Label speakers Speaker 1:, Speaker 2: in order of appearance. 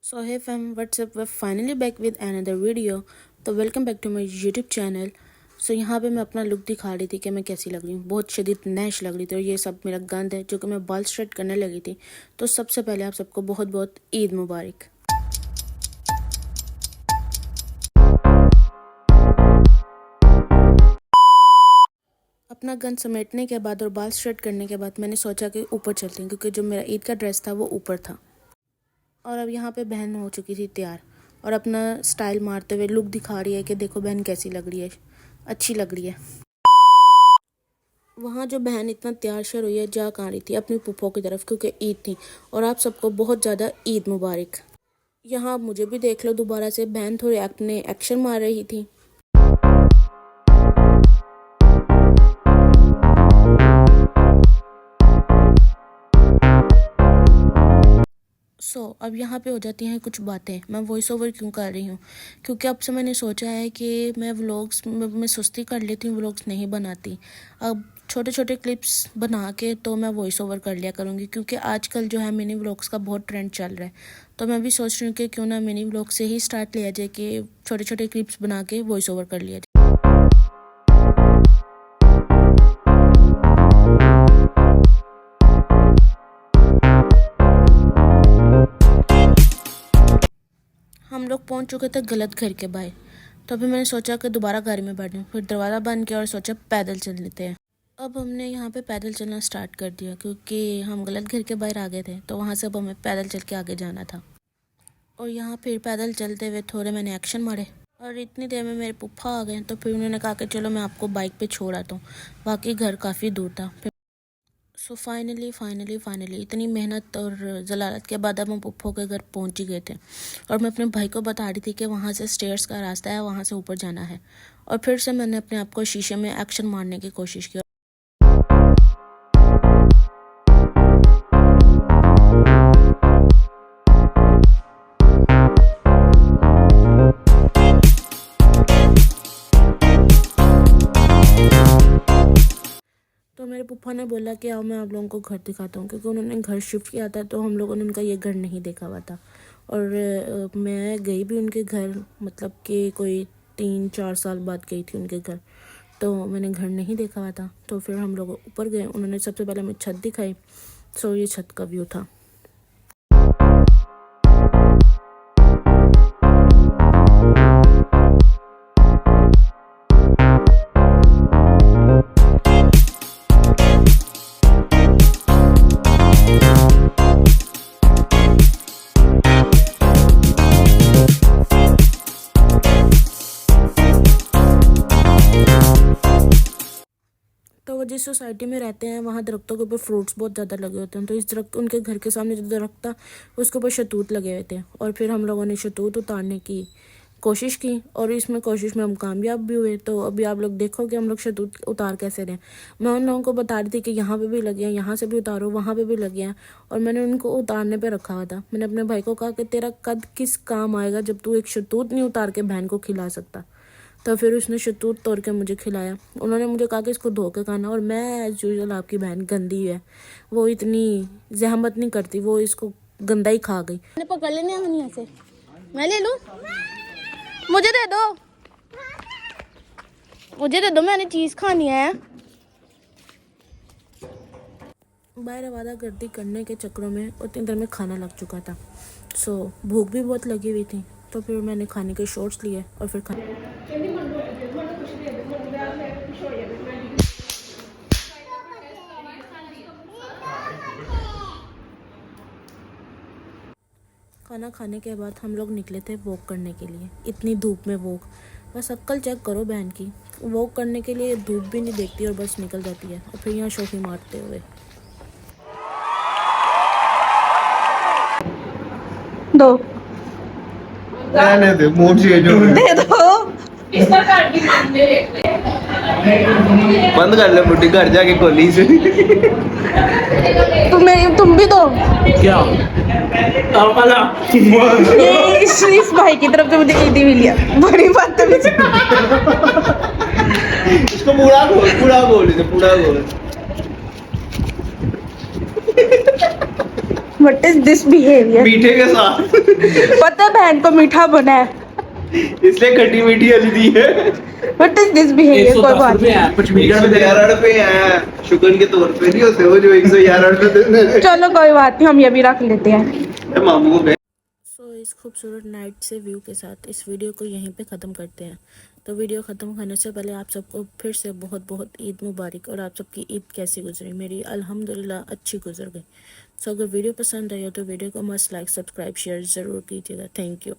Speaker 1: So hey fam, what's up? We're finally back with another video. तो welcome back to my YouTube channel. यहाँ पे मैं अपना look दिखा रही थी कि मैं कैसी लग रही हूँ। बहुत शदीद नैश लग रही थी और ये सब मेरा गंद है जो कि मैं बाल स्ट्रेट करने लगी थी। तो सबसे पहले आप सबको बहुत बहुत ईद मुबारक। अपना गंद समेटने के बाद और बाल स्ट्रेट करने के बाद मैंने सोचा कि ऊपर चलती हूँ, क्योंकि जो मेरा ईद का ड्रेस था वो ऊपर था। और अब यहाँ पे बहन हो चुकी थी तैयार और अपना स्टाइल मारते हुए लुक दिखा रही है कि देखो बहन कैसी लग रही है, अच्छी लग रही है। वहाँ जो बहन इतना तैयार शर हुई है जा कहाँ रही थी अपनी पुप्पो की तरफ, क्योंकि ईद थी। और आप सबको बहुत ज़्यादा ईद मुबारक। यहाँ आप मुझे भी देख लो दोबारा से, बहन थोड़ी अपने एक्शन मार रही थी। अब यहाँ पे हो जाती हैं कुछ बातें। मैं वॉइस ओवर क्यों कर रही हूँ? क्योंकि अब से मैंने सोचा है कि मैं व्लॉग्स में सुस्ती कर लेती हूँ, व्लॉग्स नहीं बनाती। अब छोटे छोटे क्लिप्स बना के तो मैं वॉइस ओवर कर लिया करूँगी, क्योंकि आजकल जो है मिनी व्लॉग्स का बहुत ट्रेंड चल रहा है। तो मैं भी सोच रही हूँ कि क्यों ना मिनी व्लॉग से ही स्टार्ट लिया जाए कि छोटे छोटे क्लिप्स बना के वॉइस ओवर कर लिया जाए। हम लोग पहुंच चुके थे गलत घर के बाहर। तो अभी मैंने सोचा कि दोबारा गाड़ी में बैठूं, फिर दरवाज़ा बंद किया और सोचा पैदल चल लेते हैं। अब हमने यहाँ पे पैदल चलना स्टार्ट कर दिया, क्योंकि हम गलत घर के बाहर आ गए थे। तो वहाँ से अब हमें पैदल चल के आगे जाना था। और यहाँ फिर पैदल चलते हुए थोड़े मैंने एक्शन मारे और इतनी देर में मेरे पुप्पा आ गए। तो फिर उन्होंने कहा कि चलो मैं आपको बाइक पे छोड़ आता हूँ। बाकी घर काफ़ी दूर था। सो फाइनली इतनी मेहनत और जलालत के बाद अब हम पुप्पो के घर पहुंच ही गए थे। और मैं अपने भाई को बता रही थी कि वहाँ से स्टेयर्स का रास्ता है, वहाँ से ऊपर जाना है। और फिर से मैंने अपने आप को शीशे में एक्शन मारने की कोशिश की। तो मेरे पुप्पा ने बोला कि आओ मैं आप लोगों को घर दिखाता हूँ, क्योंकि उन्होंने घर शिफ्ट किया था तो हम लोगों ने उनका ये घर नहीं देखा हुआ था। और मैं गई भी उनके घर, मतलब कि कोई 3-4 साल बाद गई थी उनके घर। तो मैंने घर नहीं देखा हुआ था। तो फिर हम लोग ऊपर गए, उन्होंने सबसे पहले हमें छत दिखाई। सो ये छत का व्यू था। तो वो जिस सोसाइटी में रहते हैं वहाँ दरख्तों के ऊपर फ्रूट्स बहुत ज़्यादा लगे होते हैं। तो इस दरख्त, उनके घर के सामने जो दरख्त था उसके ऊपर शतूत लगे हुए थे। और फिर हम लोगों ने शतूत उतारने की कोशिश की और इसमें कोशिश में हम कामयाब भी हुए। तो अभी आप लोग देखो कि हम लोग शतूत उतार कैसे रहे। मैं उन लोगों को बता रही थी कि यहाँ पे भी लगे हैं, यहाँ से भी उतारो, वहाँ पे भी लगे हैं। और मैंने उनको उतारने पे रखा हुआ था। मैंने अपने भाई को कहा कि तेरा कद किस काम आएगा जब तू एक शतूत नहीं उतार के बहन को खिला सकता। तो फिर उसने शतूत तोड़ के मुझे खिलाया। उन्होंने मुझे कहा कि इसको धो के खाना। और मैं एज यूजुअल, आपकी बहन गंदी है, वो इतनी जहमत नहीं करती, वो इसको गंदा ही खा गई। मैंने पकड़ लेने यहाँ से, मैं ले लूँ, मुझे दे दो, मुझे दे दो, मैंने चीज़ खानी है। बाहर वादा गर्दी करने के चक्करों में उतनी देर में खाना लग चुका था। भूख भी बहुत लगी हुई थी। तो फिर मैंने खाने के शॉर्ट्स लिए और फिर खाना खाने के बाद हम लोग निकले थे वॉक करने के लिए। इतनी धूप में वॉक, बस अक्ल चेक करो बहन की। वॉक करने के लिए धूप भी नहीं देखती और बस निकल जाती है। और फिर यहाँ शोखी मारते हुए
Speaker 2: दो दे मूड चेंज हो गया। दे दो इसका काट के बंद कर ले बुड्ढी, घर जाके खोली से।
Speaker 3: तुम भी दो
Speaker 2: क्या
Speaker 3: ये इस भाई की तरफ से मुझे ईदी मिली है। बड़ी बात है।
Speaker 2: इसको पूरा खोल इसे पूरा खोल।
Speaker 3: What is this behaviour?
Speaker 2: मीठे के साथ
Speaker 3: पता है बहन को मीठा बना है।
Speaker 2: इसलिए खट्टी मीठी वाली दी है।
Speaker 3: What is this behaviour? कोई बात नहीं।
Speaker 2: 111 रुपए है शुक्र के तौर पे, नहीं होते वो जो 111 रुपए देते हैं।
Speaker 3: चलो कोई बात नहीं, हम ये भी रख लेते हैं।
Speaker 2: मामू को गए।
Speaker 1: सो इस खूबसूरत नाइट से व्यू के साथ इस वीडियो को यहीं पे ख़त्म करते हैं। तो वीडियो ख़त्म करने से पहले आप सबको फिर से बहुत बहुत ईद मुबारक। और आप सबकी ईद कैसी गुजरी? मेरी अल्हम्दुलिल्लाह अच्छी गुजर गई। सो अगर वीडियो पसंद आई हो तो वीडियो को मस्ट लाइक सब्सक्राइब शेयर ज़रूर कीजिएगा। Thank you.